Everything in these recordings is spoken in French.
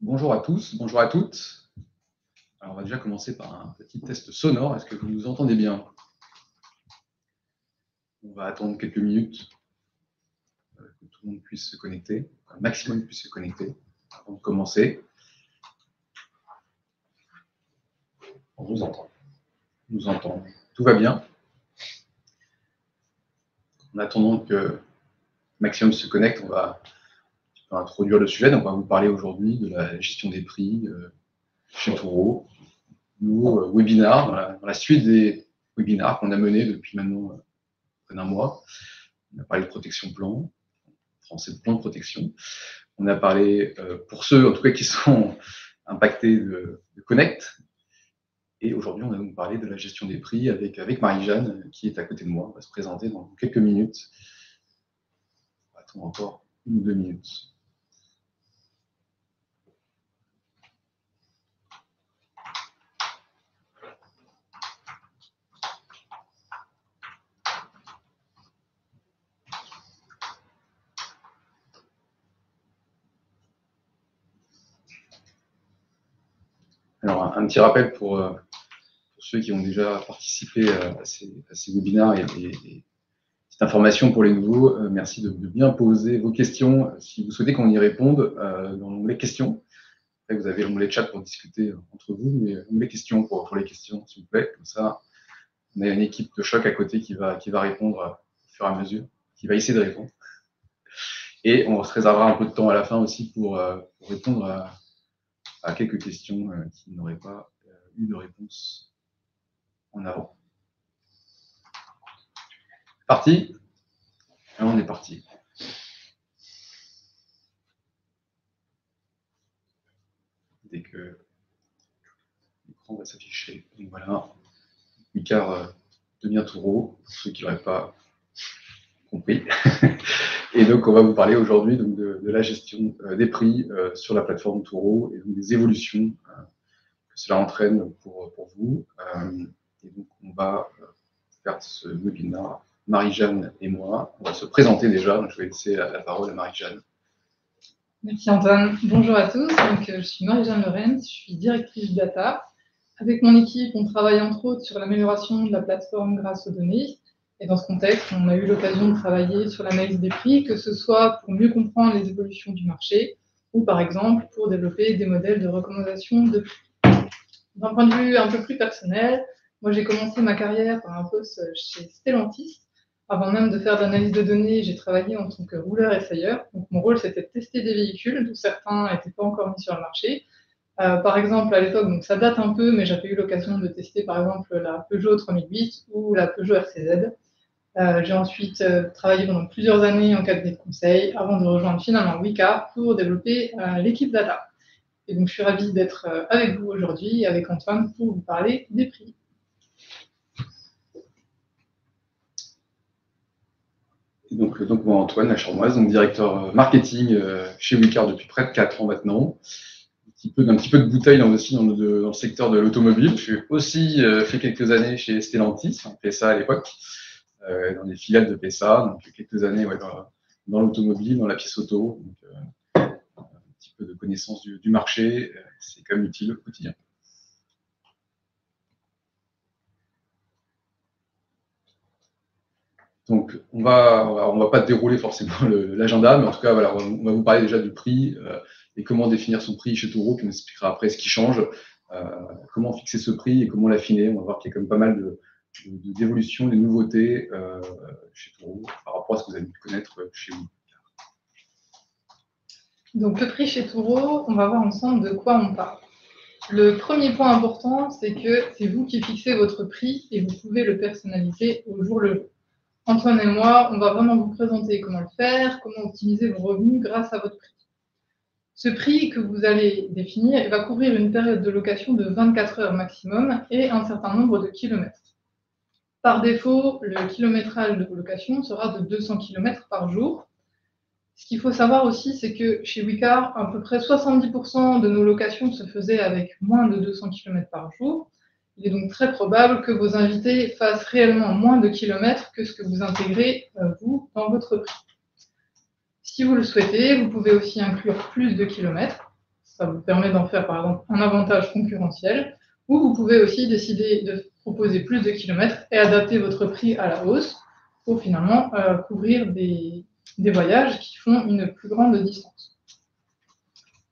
Bonjour à tous, bonjour à toutes. Alors, on va déjà commencer par un petit test sonore. Est-ce que vous nous entendez bien? On va attendre quelques minutes que tout le monde puisse se connecter, un maximum puisse se connecter avant de commencer. On vous entend. On nous entend. Tout va bien. En attendant que maximum se connecte, on va introduire le sujet. Donc, on va vous parler aujourd'hui de la gestion des prix chez Touro, nos webinars, dans la suite des webinars qu'on a menés depuis maintenant près d'un mois. On a parlé de protection plan, français de plan de protection. On a parlé, pour ceux en tout cas qui sont impactés, de Connect. Et aujourd'hui, on va vous parler de la gestion des prix avec Marie-Jeanne, qui est à côté de moi. On va se présenter dans quelques minutes. On va attendre encore 1 ou 2 minutes. Alors, un petit rappel pour ceux qui ont déjà participé à ces webinaires et petite information pour les nouveaux. Merci de bien poser vos questions. Si vous souhaitez qu'on y réponde, dans l'onglet questions. Après, vous avez l'onglet chat pour discuter entre vous, mais l'onglet questions pour les questions, s'il vous plaît. Comme ça, on a une équipe de choc à côté qui va répondre au fur et à mesure, qui va essayer de répondre. Et on se réservera un peu de temps à la fin aussi pour répondre à quelques questions qui n'auraient pas eu de réponse en avant. Parti? Et on est parti. Dès que l'écran va s'afficher. Donc voilà, Micard devient Touro, pour ceux qui n'auraient pas compris. Et donc, on va vous parler aujourd'hui de la gestion des prix sur la plateforme Touro et donc des évolutions que cela entraîne pour vous. Et donc, on va faire ce webinaire, Marie-Jeanne et moi. On va se présenter déjà, donc je vais laisser la parole à Marie-Jeanne. Merci Antoine. Bonjour à tous. Donc, je suis Marie-Jeanne Lorenz, je suis directrice data. Avec mon équipe, on travaille entre autres sur l'amélioration de la plateforme grâce aux données. Et dans ce contexte, on a eu l'occasion de travailler sur l'analyse des prix, que ce soit pour mieux comprendre les évolutions du marché ou par exemple pour développer des modèles de recommandation de prix. D'un point de vue un peu plus personnel, moi j'ai commencé ma carrière par un poste chez Stellantis. Avant même de faire de l'analyse de données, j'ai travaillé en tant que rouleur-essayeur. Donc mon rôle, c'était de tester des véhicules, dont certains n'étaient pas encore mis sur le marché. Par exemple, à l'époque, donc ça date un peu, mais j'avais eu l'occasion de tester par exemple la Peugeot 3008 ou la Peugeot RCZ. J'ai ensuite travaillé pendant plusieurs années en cabinet de conseil avant de rejoindre finalement Wika pour développer l'équipe data. Et donc je suis ravie d'être avec vous aujourd'hui, avec Antoine, pour vous parler des prix. Donc moi, Antoine Lacharmoise, donc directeur marketing chez Wicard depuis près de 4 ans maintenant. Un petit peu de bouteille aussi dans le secteur de l'automobile. J'ai aussi fait quelques années chez Stellantis, on fait ça à l'époque, dans des filiales de PSA, donc quelques années dans l'automobile, dans la pièce auto. Donc, un petit peu de connaissance du marché, c'est quand même utile au quotidien. Donc, on va pas dérouler forcément l'agenda, mais en tout cas, voilà, on va vous parler déjà du prix et comment définir son prix chez Touro, puis on expliquera après ce qui change, comment fixer ce prix et comment l'affiner. On va voir qu'il y a quand même pas mal d'évolutions, de nouveautés chez Touro par rapport à ce que vous avez pu connaître chez vous. Donc, le prix chez Touro, on va voir ensemble de quoi on parle. Le premier point important, c'est que c'est vous qui fixez votre prix et vous pouvez le personnaliser au jour le jour. Antoine et moi, on va vraiment vous présenter comment le faire, comment optimiser vos revenus grâce à votre prix. Ce prix que vous allez définir va couvrir une période de location de 24 heures maximum et un certain nombre de kilomètres. Par défaut, le kilométrage de vos locations sera de 200 km par jour. Ce qu'il faut savoir aussi, c'est que chez Wicard, à peu près 70% de nos locations se faisaient avec moins de 200 km par jour. Il est donc très probable que vos invités fassent réellement moins de kilomètres que ce que vous intégrez, vous, dans votre prix. Si vous le souhaitez, vous pouvez aussi inclure plus de kilomètres. ça vous permet d'en faire par exemple un avantage concurrentiel, ou vous pouvez aussi décider de proposer plus de kilomètres et adapter votre prix à la hausse pour finalement couvrir des voyages qui font une plus grande distance.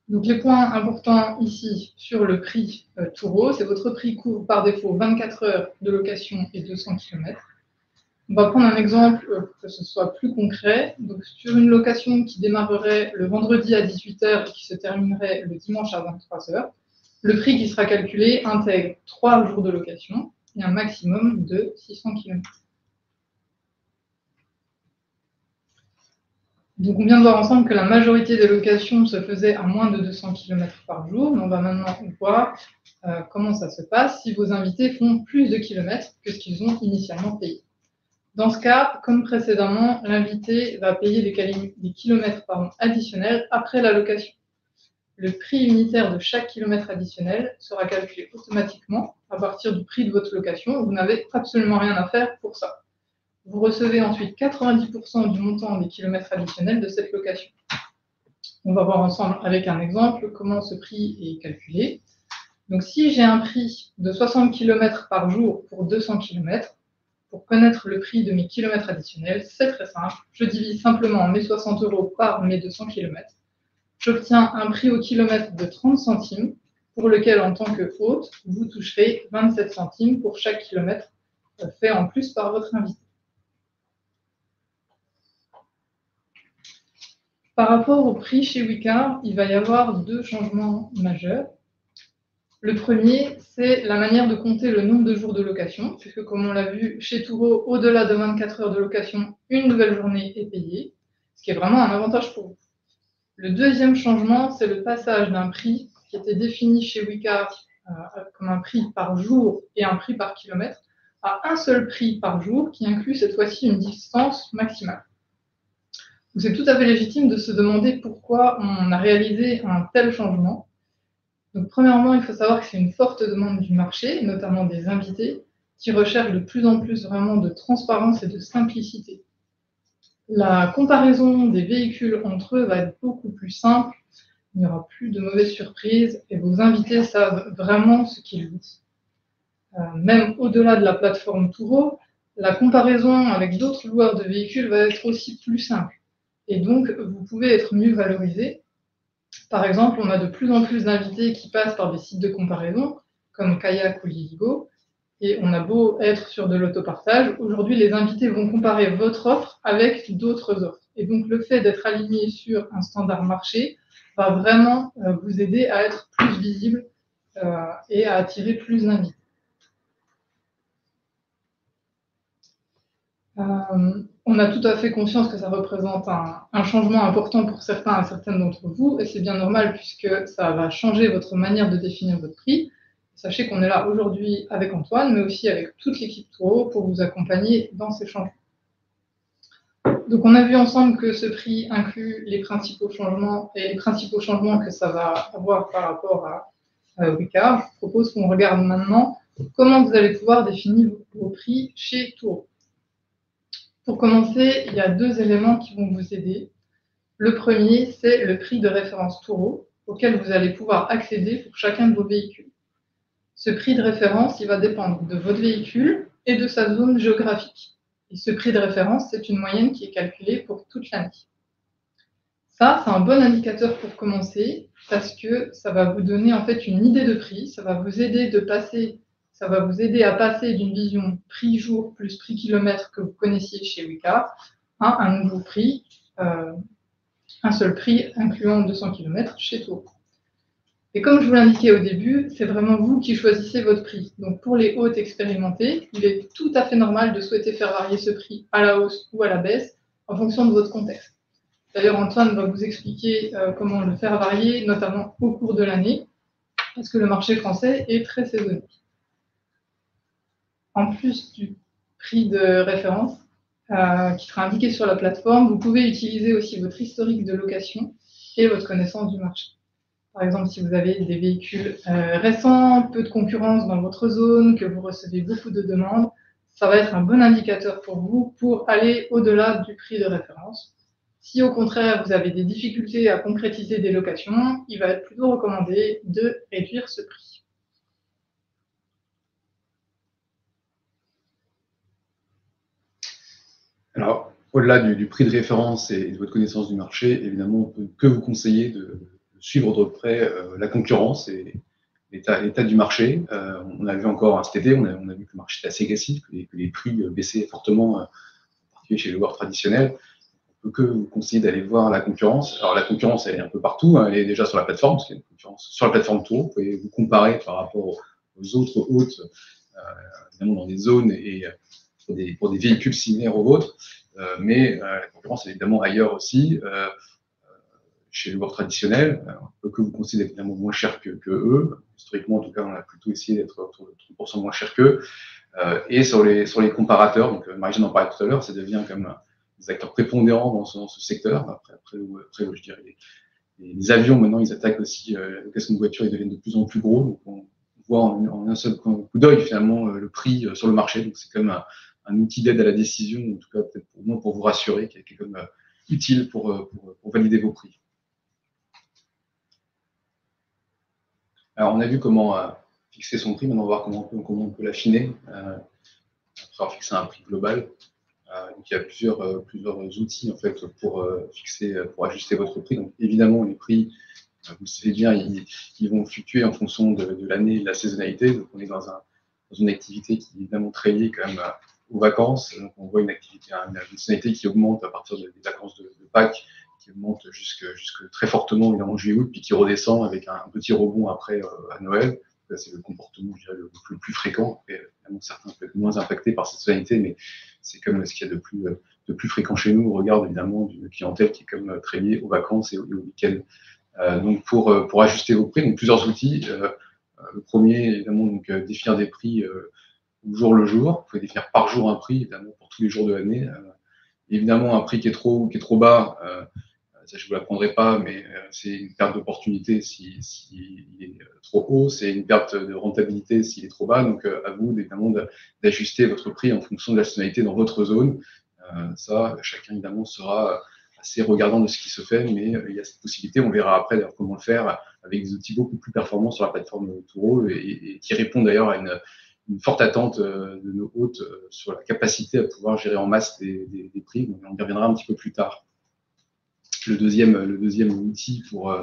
Donc les points importants ici sur le prix Turo, c'est votre prix couvre par défaut 24 heures de location et 200 km. On va prendre un exemple pour que ce soit plus concret. Donc, sur une location qui démarrerait le vendredi à 18 h et qui se terminerait le dimanche à 23 h, le prix qui sera calculé intègre 3 jours de location et un maximum de 600 km. Donc, on vient de voir ensemble que la majorité des locations se faisaient à moins de 200 km par jour. Mais on va maintenant voir comment ça se passe si vos invités font plus de kilomètres que ce qu'ils ont initialement payé. Dans ce cas, comme précédemment, l'invité va payer des kilomètres additionnels après la location. Le prix unitaire de chaque kilomètre additionnel sera calculé automatiquement à partir du prix de votre location. Vous n'avez absolument rien à faire pour ça. Vous recevez ensuite 90% du montant des kilomètres additionnels de cette location. On va voir ensemble avec un exemple comment ce prix est calculé. Donc si j'ai un prix de 60 km par jour pour 200 km, pour connaître le prix de mes kilomètres additionnels, c'est très simple. Je divise simplement mes 60 € par mes 200 km. J'obtiens un prix au kilomètre de 30 centimes, pour lequel, en tant que hôte, vous toucherez 27 centimes pour chaque kilomètre fait en plus par votre invité. Par rapport au prix chez Wicar, il va y avoir 2 changements majeurs. Le premier, c'est la manière de compter le nombre de jours de location, puisque comme on l'a vu, chez Turo, au-delà de 24 heures de location, une nouvelle journée est payée, ce qui est vraiment un avantage pour vous. Le deuxième changement, c'est le passage d'un prix qui était défini chez Wicar comme un prix par jour et un prix par kilomètre, à un seul prix par jour qui inclut cette fois-ci une distance maximale. C'est tout à fait légitime de se demander pourquoi on a réalisé un tel changement. Donc, premièrement, il faut savoir que c'est une forte demande du marché, notamment des invités, qui recherchent de plus en plus vraiment de transparence et de simplicité. La comparaison des véhicules entre eux va être beaucoup plus simple, il n'y aura plus de mauvaises surprises et vos invités savent vraiment ce qu'ils disent. Même au-delà de la plateforme Turo, la comparaison avec d'autres loueurs de véhicules va être aussi plus simple. Et donc, vous pouvez être mieux valorisé. Par exemple, on a de plus en plus d'invités qui passent par des sites de comparaison, comme Kayak ou Liligo, et on a beau être sur de l'autopartage, aujourd'hui, les invités vont comparer votre offre avec d'autres offres. Et donc, le fait d'être aligné sur un standard marché va vraiment vous aider à être plus visible et à attirer plus d'invités. On a tout à fait conscience que ça représente un changement important pour certains et certaines d'entre vous, et c'est bien normal puisque ça va changer votre manière de définir votre prix. Sachez qu'on est là aujourd'hui avec Antoine, mais aussi avec toute l'équipe Turo pour vous accompagner dans ces changements. Donc on a vu ensemble que ce prix inclut les principaux changements et les principaux changements que ça va avoir par rapport à Wicar. Je vous propose qu'on regarde maintenant comment vous allez pouvoir définir vos prix chez Turo. Pour commencer, il y a 2 éléments qui vont vous aider. Le premier, c'est le prix de référence Turo, auquel vous allez pouvoir accéder pour chacun de vos véhicules. Ce prix de référence, il va dépendre de votre véhicule et de sa zone géographique. Et ce prix de référence, c'est une moyenne qui est calculée pour toute l'année. Ça, c'est un bon indicateur pour commencer, parce que ça va vous donner en fait une idée de prix, ça va vous aider à passer d'une vision prix jour plus prix kilomètre que vous connaissiez chez Wicar à un nouveau prix, un seul prix incluant 200 km chez Turo. Et comme je vous l'indiquais au début, c'est vraiment vous qui choisissez votre prix. Donc pour les hôtes expérimentés, il est tout à fait normal de souhaiter faire varier ce prix à la hausse ou à la baisse en fonction de votre contexte. D'ailleurs, Antoine va vous expliquer comment le faire varier, notamment au cours de l'année, parce que le marché français est très saisonnier. En plus du prix de référence qui sera indiqué sur la plateforme, vous pouvez utiliser aussi votre historique de location et votre connaissance du marché. Par exemple, si vous avez des véhicules récents, peu de concurrence dans votre zone, que vous recevez beaucoup de demandes, ça va être un bon indicateur pour vous pour aller au-delà du prix de référence. Si au contraire, vous avez des difficultés à concrétiser des locations, il va être plutôt recommandé de réduire ce prix. Alors, au-delà du prix de référence et de votre connaissance du marché, évidemment, on ne peut que vous conseiller de suivre de près la concurrence et l'état du marché. On a vu encore cet été, on a vu que le marché était assez agressif, que les prix baissaient fortement, en particulier chez les loueurs traditionnels. On peut que vous conseiller d'aller voir la concurrence. Alors la concurrence, elle est un peu partout, hein. Elle est déjà sur la plateforme, parce qu'il y a une concurrence sur la plateforme Touro. Vous pouvez vous comparer par rapport aux autres hôtes, évidemment dans des zones et pour des véhicules similaires aux vôtres. Mais la concurrence est évidemment ailleurs aussi. Chez les loueurs traditionnels, on peut que vous conseiller d'être évidemment moins cher que eux. Historiquement, en tout cas, on a plutôt essayé d'être autour de 30% moins cher qu'eux. Et sur les comparateurs, donc Marie-Jeanne en parlait tout à l'heure, ça devient comme des acteurs prépondérants dans ce secteur. Après, je dirais, les avions, maintenant, ils attaquent aussi la location de voitures, ils deviennent de plus en plus gros. Donc, on voit en un seul coup d'œil, finalement, le prix sur le marché. Donc, c'est quand même un outil d'aide à la décision, en tout cas, peut-être pour moi, pour vous rassurer, qui est comme utile pour valider vos prix. Alors, on a vu comment fixer son prix. Maintenant, on va voir comment on peut l'affiner après avoir fixé un prix global. Donc, il y a plusieurs outils en fait pour pour ajuster votre prix. Donc, évidemment, les prix, vous le savez bien, ils vont fluctuer en fonction de l'année et de la saisonnalité. Donc, on est dans une activité qui est évidemment très liée quand même aux vacances. Donc, on voit une saisonnalité qui augmente à partir des vacances de Pâques, qui augmente jusque très fortement en juillet-août, puis qui redescend avec un petit rebond après à Noël. C'est le comportement, je dirais, le plus fréquent. Et, évidemment, certains peuvent être moins impactés par cette saisonnalité, mais c'est comme ce qu'il y a de plus fréquent chez nous au regard évidemment d'une clientèle qui est comme très liée aux vacances et au week-end. Donc pour ajuster vos prix, donc plusieurs outils. Le premier, évidemment, donc définir des prix au jour le jour. Vous pouvez définir par jour un prix, évidemment, pour tous les jours de l'année. Évidemment, un prix qui est trop bas, ça je ne vous l'apprendrai pas, mais c'est une perte d'opportunité s'il est trop haut, c'est une perte de rentabilité s'il est trop bas. Donc à vous évidemment d'ajuster votre prix en fonction de la saisonnalité dans votre zone. Ça, chacun évidemment sera assez regardant de ce qui se fait, mais il y a cette possibilité. On verra après d'ailleurs comment le faire avec des outils beaucoup plus performants sur la plateforme Touro et qui répondent d'ailleurs à une forte attente de nos hôtes sur la capacité à pouvoir gérer en masse des prix. Donc, on y reviendra un petit peu plus tard. Le deuxième outil pour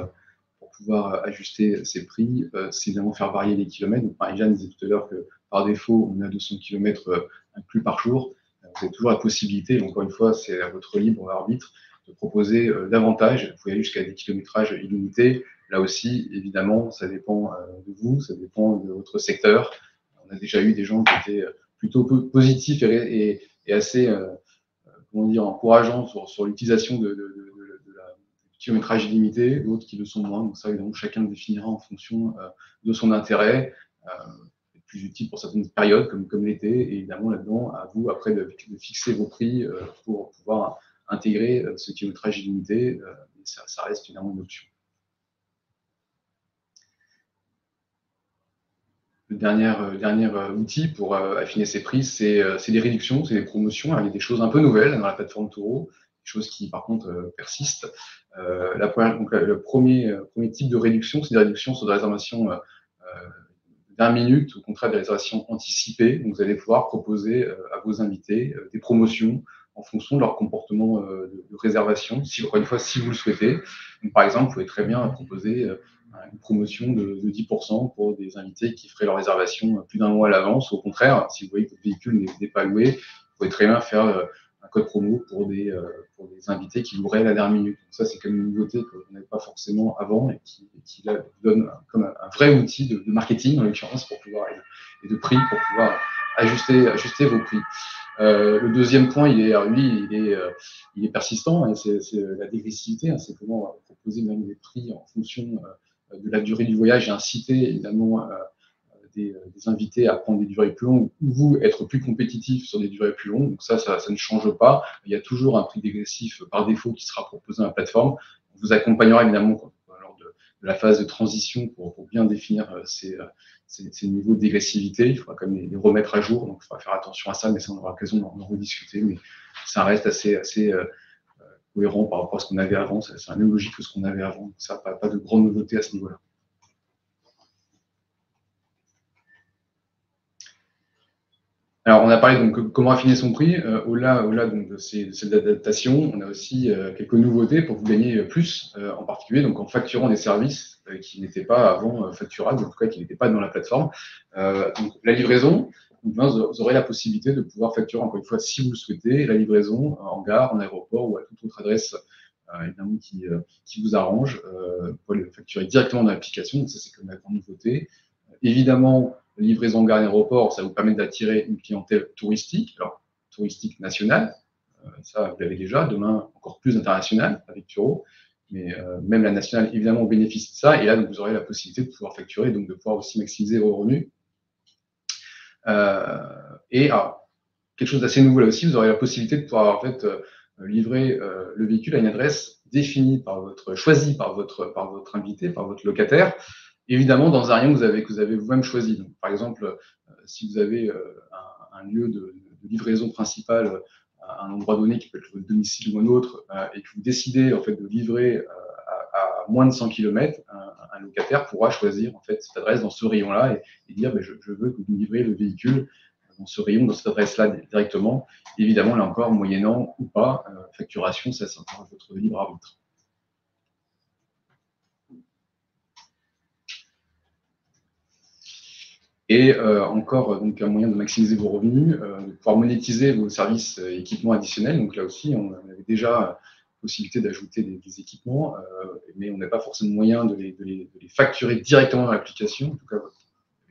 pouvoir ajuster ces prix, c'est évidemment faire varier les kilomètres. Donc, Marie-Jeanne disait tout à l'heure que par défaut, on a 200 km inclus par jour. Vous avez toujours la possibilité, encore une fois, c'est à votre libre arbitre, de proposer davantage. Vous pouvez aller jusqu'à des kilométrages illimités. Là aussi, évidemment, ça dépend de vous, ça dépend de votre secteur. On a déjà eu des gens qui étaient plutôt positifs et assez comment dire, encourageants sur l'utilisation du kilométrage illimité, d'autres qui le sont moins. Donc ça, évidemment, chacun le définira en fonction de son intérêt. Plus utile pour certaines périodes comme l'été, et évidemment là-dedans, à vous après de fixer vos prix pour pouvoir intégrer ce kilométrage illimité. Ça reste finalement une option. Le dernier outil pour affiner ses prix, c'est des réductions, c'est des promotions. Il y a des choses un peu nouvelles dans la plateforme Touro, des choses qui par contre persistent. Le premier type de réduction, c'est des réductions sur des réservations d'1 minute, au contraire des réservations anticipées. Donc, vous allez pouvoir proposer à vos invités des promotions en fonction de leur comportement de réservation, encore une fois, si vous le souhaitez. Donc, par exemple, vous pouvez très bien proposer une promotion de 10% pour des invités qui feraient leur réservation plus d'un mois à l'avance. Au contraire, si vous voyez que votre véhicule n'est pas loué, vous pouvez très bien faire un code promo pour des invités qui loueraient à la dernière minute. Donc ça, c'est comme une nouveauté qu'on n'avait pas forcément avant et qui là, donne comme un vrai outil de marketing, en l'occurrence, pour pouvoir, et de prix, pour pouvoir ajuster vos prix. Le deuxième point, il est persistant, hein, c'est la dégressivité, hein, c'est comment proposer même des prix en fonction de la durée du voyage et inciter évidemment des invités à prendre des durées plus longues ou vous être plus compétitif sur des durées plus longues. Donc ça ne change pas. Il y a toujours un prix dégressif par défaut qui sera proposé dans la plateforme. On vous accompagnera évidemment lors de la phase de transition pour bien définir ces niveaux de dégressivité. Il faudra quand même les remettre à jour, donc il faudra faire attention à ça, mais ça on aura l'occasion d'en rediscuter. Mais ça reste assez cohérent par rapport à ce qu'on avait avant. C'est la même logique que ce qu'on avait avant. Donc ça, pas de grande nouveauté à ce niveau-là. Alors, on a parlé donc comment affiner son prix. Au-delà donc, de ces adaptations, on a aussi quelques nouveautés pour vous gagner plus, en particulier donc en facturant des services qui n'étaient pas avant facturables, en tout cas qui n'étaient pas dans la plateforme. Donc, la livraison, vous aurez la possibilité de pouvoir facturer, encore une fois, si vous le souhaitez, la livraison en gare, en aéroport ou à toute autre adresse évidemment qui vous arrange. Vous pouvez le facturer directement dans l'application, donc ça c'est comme la grande nouveauté. Évidemment, livraison gare aéroport, ça vous permet d'attirer une clientèle touristique, alors touristique nationale, ça vous l'avez déjà, demain encore plus internationale avec Turo, mais même la nationale évidemment bénéficie de ça, et là donc, vous aurez la possibilité de pouvoir facturer, donc de pouvoir aussi maximiser vos revenus. Et alors, quelque chose d'assez nouveau là aussi, vous aurez la possibilité de pouvoir en fait livrer le véhicule à une adresse définie choisie par votre invité, par votre locataire, évidemment dans un rayon que vous avez vous-même choisi. Donc, par exemple, si vous avez un lieu de livraison principale à un endroit donné, qui peut être votre domicile ou un autre, et que vous décidez en fait de livrer à moins de 100 km, un locataire pourra choisir en fait cette adresse dans ce rayon-là et dire je veux que vous me livrez le véhicule dans ce rayon, dans cette adresse-là directement. Évidemment, là encore, moyennant ou pas facturation, ça c'est encore votre libre arbitre. Et encore donc un moyen de maximiser vos revenus, de pouvoir monétiser vos services équipements additionnels. Donc là aussi, on avait déjà possibilité d'ajouter des équipements, mais on n'a pas forcément moyen de les facturer directement dans l'application. En tout cas,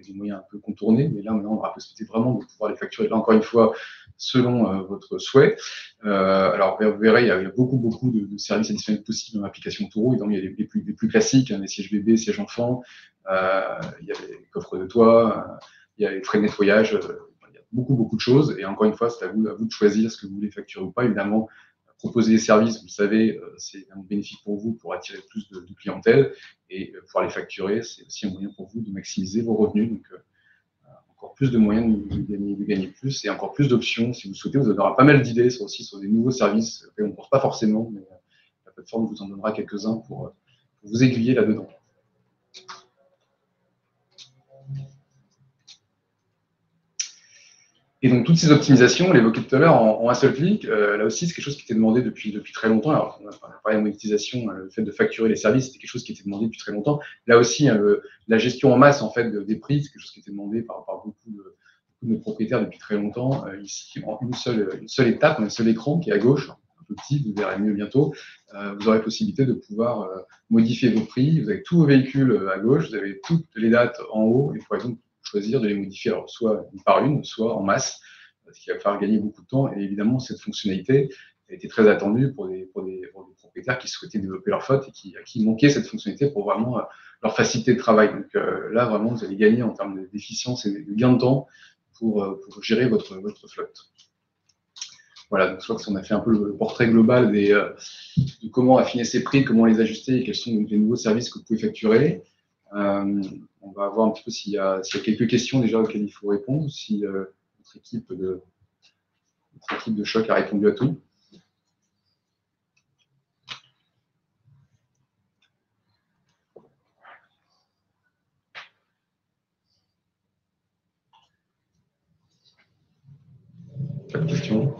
des moyens un peu contournés, mais là maintenant on aura la possibilité vraiment de pouvoir les facturer, là encore une fois, selon votre souhait. Alors vous verrez, il y a beaucoup de services additionnels possibles dans l'application Turo. Il y a les plus classiques, les sièges bébés, sièges enfants, il y a les coffres de toit, il y a les frais de nettoyage, il y a beaucoup de choses. Et encore une fois, c'est à vous de choisir ce que vous voulez facturer ou pas. Évidemment, proposer des services, vous le savez, c'est un bénéfice pour vous pour attirer plus de clientèle, et pouvoir les facturer, c'est aussi un moyen pour vous de maximiser vos revenus. Donc, encore plus de moyens de gagner plus et encore plus d'options. Si vous souhaitez, vous aurez pas mal d'idées aussi sur des nouveaux services auxquels on ne pense pas forcément, mais la plateforme vous en donnera quelques-uns pour vous aiguiller là-dedans. Et donc, toutes ces optimisations, on l'évoquait tout à l'heure, en un seul clic, là aussi, c'est quelque chose qui était demandé depuis très longtemps. Alors, on a parlé de monétisation, le fait de facturer les services, c'était quelque chose qui était demandé depuis très longtemps. Là aussi, la gestion en masse en fait, des prix, c'est quelque chose qui était demandé par beaucoup de nos propriétaires depuis très longtemps. Ici, en une seule étape, un seul écran qui est à gauche, un peu petit, vous verrez mieux bientôt, vous aurez la possibilité de pouvoir modifier vos prix. Vous avez tous vos véhicules à gauche, vous avez toutes les dates en haut, et vous pourrez donc choisir de les modifier, alors soit une par une, soit en masse, ce qui va faire gagner beaucoup de temps. Et évidemment, cette fonctionnalité a été très attendue pour des propriétaires qui souhaitaient développer leur flotte et à qui manquait cette fonctionnalité pour vraiment leur facilité de travail. Donc là, vraiment, vous allez gagner en termes d'efficience et de gain de temps pour gérer votre flotte. Voilà, donc je crois qu'on a fait un peu le portrait global de comment affiner ses prix, comment les ajuster et quels sont donc les nouveaux services que vous pouvez facturer. On va voir un petit peu s'il y a quelques questions déjà auxquelles il faut répondre, si notre équipe de choc a répondu à tout. Pas de questions?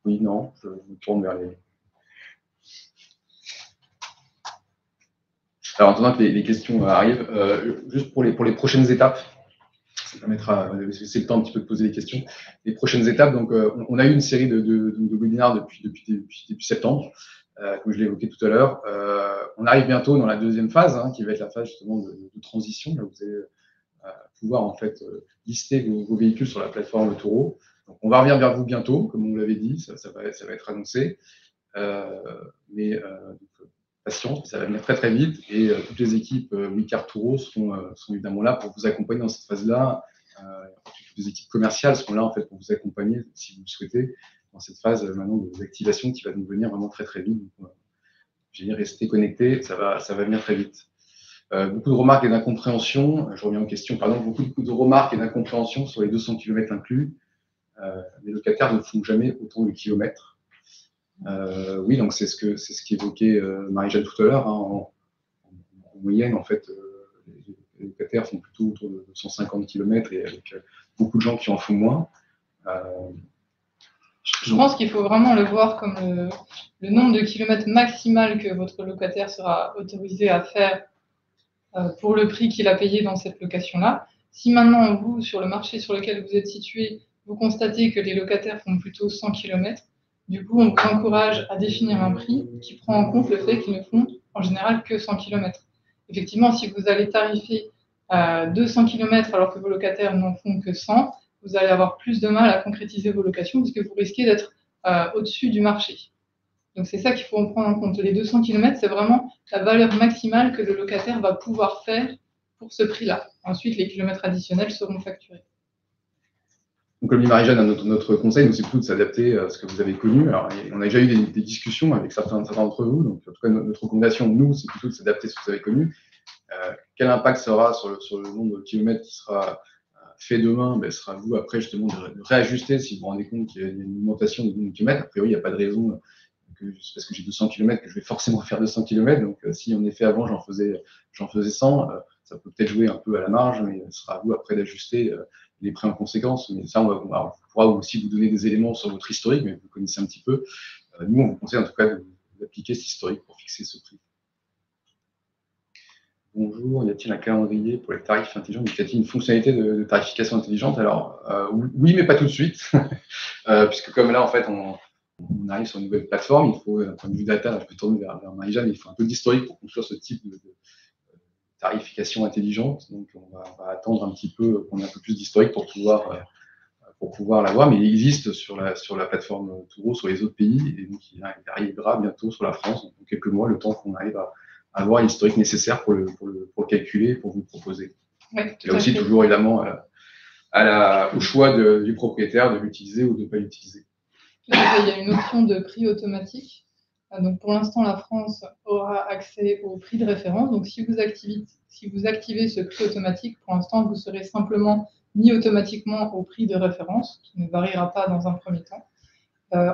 Oui, non, je me tourne vers les... Alors, en attendant que les questions arrivent, juste pour les prochaines étapes, ça permettra de laisser le temps un petit peu de poser les questions. Les prochaines étapes, donc, on a eu une série de webinaires depuis septembre, comme je l'ai évoqué tout à l'heure. On arrive bientôt dans la deuxième phase, qui va être la phase justement de transition. Là, vous allez pouvoir en fait lister vos véhicules sur la plateforme Turo. Donc, on va revenir vers vous bientôt, comme on vous l'avait dit, ça va être annoncé. Mais patience, ça va venir très vite, et toutes les équipes WeCar Turo sont évidemment là pour vous accompagner dans cette phase-là. Toutes les équipes commerciales seront là en fait pour vous accompagner, si vous le souhaitez, dans cette phase maintenant d'activation qui va nous venir vraiment très vite. Donc, j'ai dit rester connecté, ça va venir très vite. Beaucoup de remarques et d'incompréhensions. Je reviens aux questions. Par exemple, beaucoup de remarques et d'incompréhensions sur les 200 km inclus. les locataires ne font jamais autant de kilomètres. Oui, donc c'est ce qu'évoquait Marie-Jeanne tout à l'heure. En moyenne, en fait, les locataires font plutôt autour de 150 km et avec beaucoup de gens qui en font moins. Je pense qu'il faut vraiment le voir comme le nombre de kilomètres maximal que votre locataire sera autorisé à faire pour le prix qu'il a payé dans cette location-là. Si maintenant, vous, sur le marché sur lequel vous êtes situé, vous constatez que les locataires font plutôt 100 km, du coup, on vous encourage à définir un prix qui prend en compte le fait qu'ils ne font en général que 100 km. Effectivement, si vous allez tarifer 200 km alors que vos locataires n'en font que 100, vous allez avoir plus de mal à concrétiser vos locations puisque vous risquez d'être au-dessus du marché. Donc c'est ça qu'il faut prendre en compte. Les 200 km, c'est vraiment la valeur maximale que le locataire va pouvoir faire pour ce prix-là. Ensuite, les kilomètres additionnels seront facturés. Donc, comme dit Marie-Jeanne, notre conseil, c'est plutôt de s'adapter à ce que vous avez connu. Alors, on a déjà eu des discussions avec certains d'entre vous. Donc, en tout cas, notre recommandation, nous, c'est plutôt de s'adapter à ce que vous avez connu. Quel impact sera sur le nombre de kilomètres qui sera fait demain, sera à vous après justement de réajuster si vous vous rendez compte qu'il y a une augmentation du nombre de kilomètres. A priori, il n'y a pas de raison que parce que j'ai 200 km que je vais forcément faire 200 km. Donc, si en effet avant j'en faisais 100, ça peut peut-être jouer un peu à la marge, mais ce sera à vous après d'ajuster les prix en conséquence. Mais ça, on pourra aussi vous donner des éléments sur votre historique, mais vous connaissez un petit peu. Nous, on vous conseille en tout cas d'appliquer cet historique pour fixer ce prix. Bonjour, y a-t-il un calendrier pour les tarifs intelligents? Y a-t-il une fonctionnalité de tarification intelligente? Alors, oui, mais pas tout de suite, puisque comme là, en fait, on arrive sur une nouvelle plateforme, il faut, d'un point de vue data, je peux tourner vers Marie-Jeanne, il faut un peu d'historique pour construire ce type de tarification intelligente. Donc, on va attendre un petit peu qu'on ait un peu plus d'historique pour pouvoir l'avoir, mais il existe sur la plateforme Touro, sur les autres pays, et donc il arrivera bientôt sur la France, dans quelques mois, le temps qu'on arrive à avoir l'historique nécessaire pour le calculer, pour vous le proposer. Ouais, il y a aussi toujours évidemment au choix du propriétaire de l'utiliser ou de ne pas l'utiliser. Il y a une option de prix automatique. Donc pour l'instant, la France aura accès au prix de référence. Donc si vous activez ce prix automatique, pour l'instant, vous serez simplement mis automatiquement au prix de référence, qui ne variera pas dans un premier temps.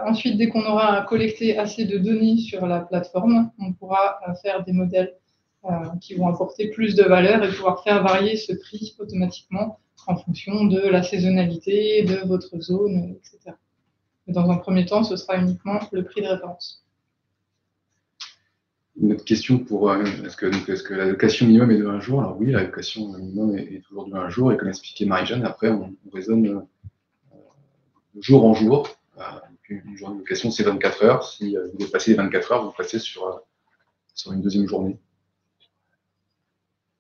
Ensuite, dès qu'on aura collecté assez de données sur la plateforme, on pourra faire des modèles qui vont apporter plus de valeur et pouvoir faire varier ce prix automatiquement en fonction de la saisonnalité, de votre zone, etc. Mais dans un premier temps, ce sera uniquement le prix de référence. Une autre question pour est-ce que la location minimum est de 1 jour? Alors oui, la location minimum est toujours de 1 jour, et comme expliquait Marie-Jeanne, après on raisonne de jour en jour. Une journée de location, c'est 24 heures. Si vous dépassez les 24 heures, vous passez sur une deuxième journée.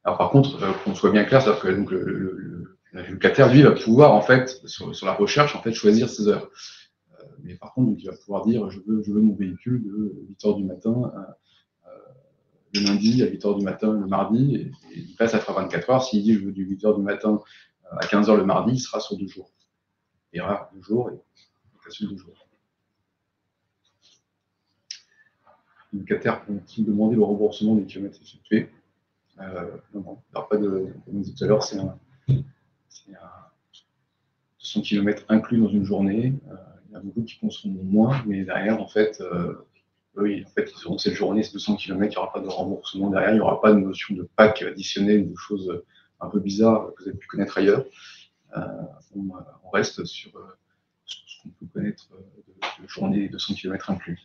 Alors par contre, qu'on soit bien clair, c'est-à-dire que donc, le locataire, lui, va pouvoir, en fait, sur la recherche, en fait, choisir ses heures. Mais par contre, donc, il va pouvoir dire, je veux mon véhicule de 8h du matin le lundi, à 8h du matin le mardi, et là, ça fera 24 heures. S'il dit, je veux du 8h du matin à 15h le mardi, il sera sur 2 jours. Il y aura 2 jours et location de 2 jours. Les locataires peut-il demander le remboursement des kilomètres effectués? Non, alors pas comme on disait tout à l'heure, c'est un 200 km inclus dans une journée. Il y en a beaucoup qui consommeront moins, mais derrière, en fait, oui, en fait, ils auront cette journée, ces 200 km, il n'y aura pas de remboursement derrière, il n'y aura pas de notion de pack additionnel ou de choses un peu bizarres que vous avez pu connaître ailleurs. On reste sur ce qu'on peut connaître de journée 200 km inclus.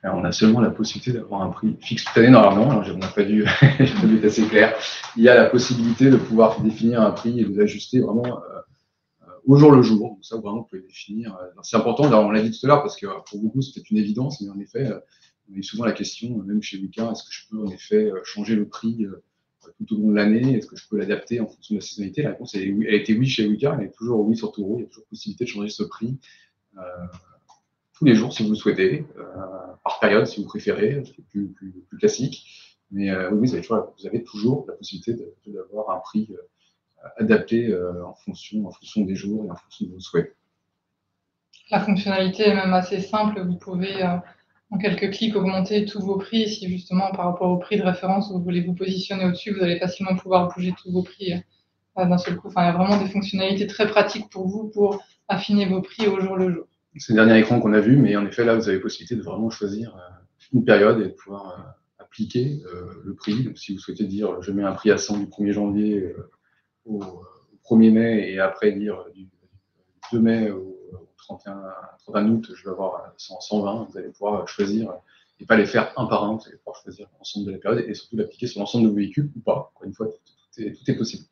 Alors, on a seulement la possibilité d'avoir un prix fixe toute l'année normalement. Alors, on n'a pas dû être assez clair. Il y a la possibilité de pouvoir définir un prix et de l'ajuster vraiment au jour le jour. Donc ça, vraiment, vous pouvez définir. C'est important, on l'a dit tout à l'heure, parce que pour beaucoup, c'était une évidence, mais en effet, on a souvent la question, même chez Wika, est-ce que je peux en effet changer le prix tout au long de l'année? Est-ce que je peux l'adapter en fonction de la saisonnalité? La réponse, elle a été oui chez Wika, elle est toujours oui sur Touro. Il y a toujours possibilité de changer ce prix tous les jours si vous le souhaitez, par période si vous préférez, c'est plus classique. Mais oui, vous avez toujours la possibilité d'avoir un prix adapté en fonction des jours et en fonction de vos souhaits. La fonctionnalité est même assez simple. Vous pouvez en quelques clics, augmenter tous vos prix. Si justement, par rapport au prix de référence, vous voulez vous positionner au-dessus, vous allez facilement pouvoir bouger tous vos prix d'un seul coup. Enfin, il y a vraiment des fonctionnalités très pratiques pour vous pour affiner vos prix au jour le jour. C'est le dernier écran qu'on a vu, mais en effet, là, vous avez la possibilité de vraiment choisir une période et de pouvoir appliquer le prix. Donc, si vous souhaitez dire je mets un prix à 100 du 1er janvier au 1er mai et après dire du 2 mai au 31 août, je vais avoir 120, vous allez pouvoir choisir et pas les faire un par un, vous allez pouvoir choisir l'ensemble de la période et surtout l'appliquer sur l'ensemble de vos véhicules ou pas. Encore une fois, tout est possible.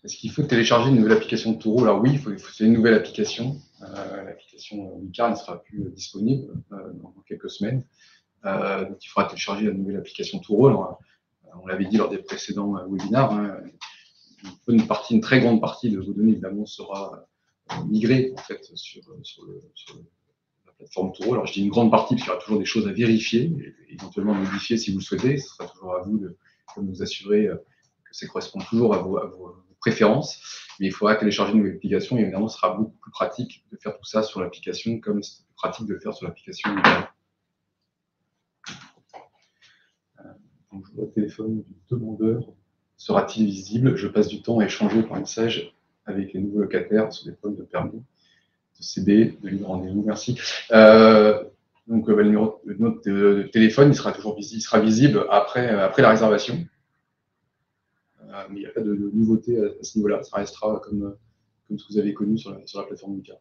Est-ce qu'il faut télécharger une nouvelle application de Turo? Alors oui, il faut une nouvelle application. L'application Wicar ne sera plus disponible dans quelques semaines. Donc il faudra télécharger la nouvelle application Turo. Alors, on l'avait dit lors des précédents webinaires, hein, une très grande partie de vos données évidemment sera migrée en fait sur la plateforme Turo. Alors je dis une grande partie parce qu'il y aura toujours des choses à vérifier et éventuellement modifier si vous le souhaitez. Ce sera toujours à vous de vous assurer que ça correspond toujours à vos préférences. Mais il faudra télécharger une nouvelle application et évidemment ce sera beaucoup plus pratique de faire tout ça sur l'application comme c'est plus pratique de le faire sur l'application. Donc, je vois le téléphone du demandeur. Sera-t-il visible? Je passe du temps à échanger par message avec les nouveaux locataires sur des problèmes de permis, de CB, de libre rendez-vous. Merci. Donc, le numéro de notre téléphone, il sera toujours visible après la réservation. Mais il n'y a pas de nouveauté à ce niveau-là. Ça restera comme ce que vous avez connu sur la plateforme Wicar.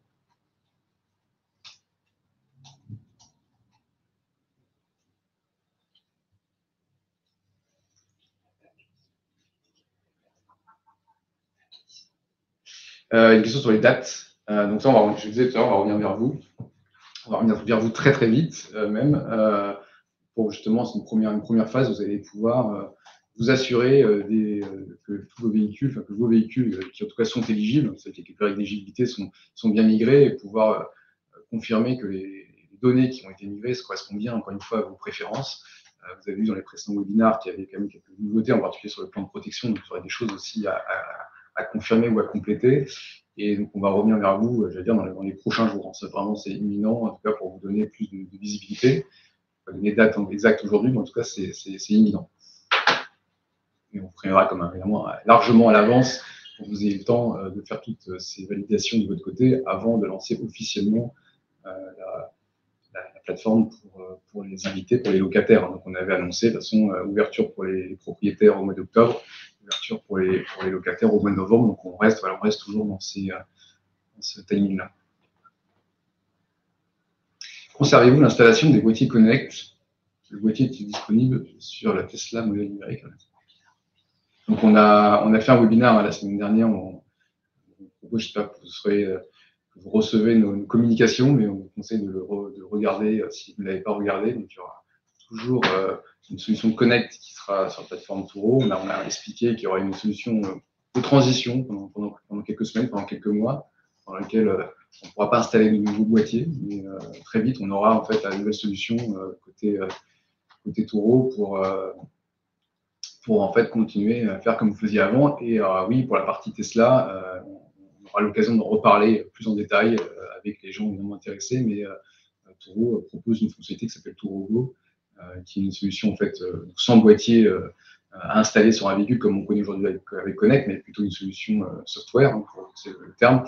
Une question sur les dates. Donc ça, je vous disais tout à l'heure, on va revenir vers vous. On va revenir vers vous très très vite même. Pour justement, c'est une première phase, vous allez pouvoir vous assurer que tous vos véhicules, enfin que vos véhicules qui en tout cas sont éligibles, c'est-à-dire que les critères d'éligibilité sont bien migrés, et pouvoir confirmer que les données qui ont été migrées correspondent bien, encore une fois, à vos préférences. Vous avez vu dans les précédents webinaires qu'il y avait quand même quelques nouveautés, en particulier sur le plan de protection, donc il y aurait des choses aussi à confirmer ou à compléter. Et donc, on va revenir vers vous, j'allais dire, dans les prochains jours. Vraiment, c'est imminent, en tout cas, pour vous donner plus de visibilité. Pas donner date exacte aujourd'hui, mais en tout cas, c'est imminent. Et on préviendra comme évidemment largement à l'avance pour que vous ayez le temps de faire toutes ces validations de votre côté avant de lancer officiellement la plateforme pour les invités, pour les locataires. Donc, on avait annoncé de toute façon ouverture pour les propriétaires au mois d'octobre, ouverture pour les locataires au mois de novembre. Donc, on reste toujours dans ce timing-là. Conservez-vous l'installation des boîtiers Connect? Le boîtier est disponible sur la Tesla modèle numérique. Donc, on a fait un webinaire la semaine dernière. J'espère que vous recevez nos communications, mais on vous conseille de le regarder si vous ne l'avez pas regardé. Donc, il y aura toujours une solution de Connect qui sera sur la plateforme Turo. On a expliqué qu'il y aura une solution de transition pendant quelques semaines, pendant quelques mois, dans laquelle on ne pourra pas installer de nouveaux boîtiers, mais très vite, on aura en fait la nouvelle solution côté Turo pour en fait continuer à faire comme vous faisiez avant. Et oui, pour la partie Tesla, on aura l'occasion de reparler plus en détail avec les gens évidemment intéressés, mais Turo propose une fonctionnalité qui s'appelle Turo Go, qui est une solution en fait sans boîtier à installer sur un véhicule comme on connaît aujourd'hui avec Connect, mais plutôt une solution software, hein, c'est le terme,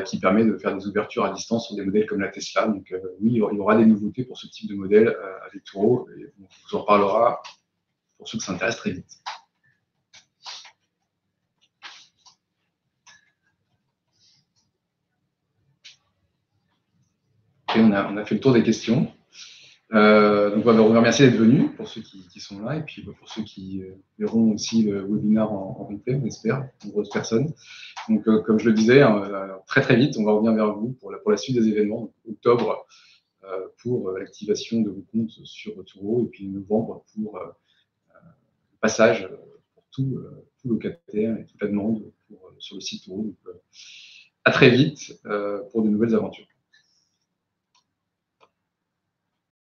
qui permet de faire des ouvertures à distance sur des modèles comme la Tesla. Donc oui, il y aura des nouveautés pour ce type de modèle avec Turo, et on vous en reparlera pour ceux qui s'intéressent très vite. Et on a fait le tour des questions. Donc, on va vous remercier d'être venus, pour ceux qui sont là, et puis pour ceux qui verront aussi le webinaire en replay, on espère, nombreuses personnes. Donc, comme je le disais, très très vite, on va revenir vers vous pour la suite des événements, donc, octobre pour l'activation de vos comptes sur Turo, et puis novembre pour le passage pour tout locataire et toute la demande sur le site Turo. Donc, à très vite pour de nouvelles aventures.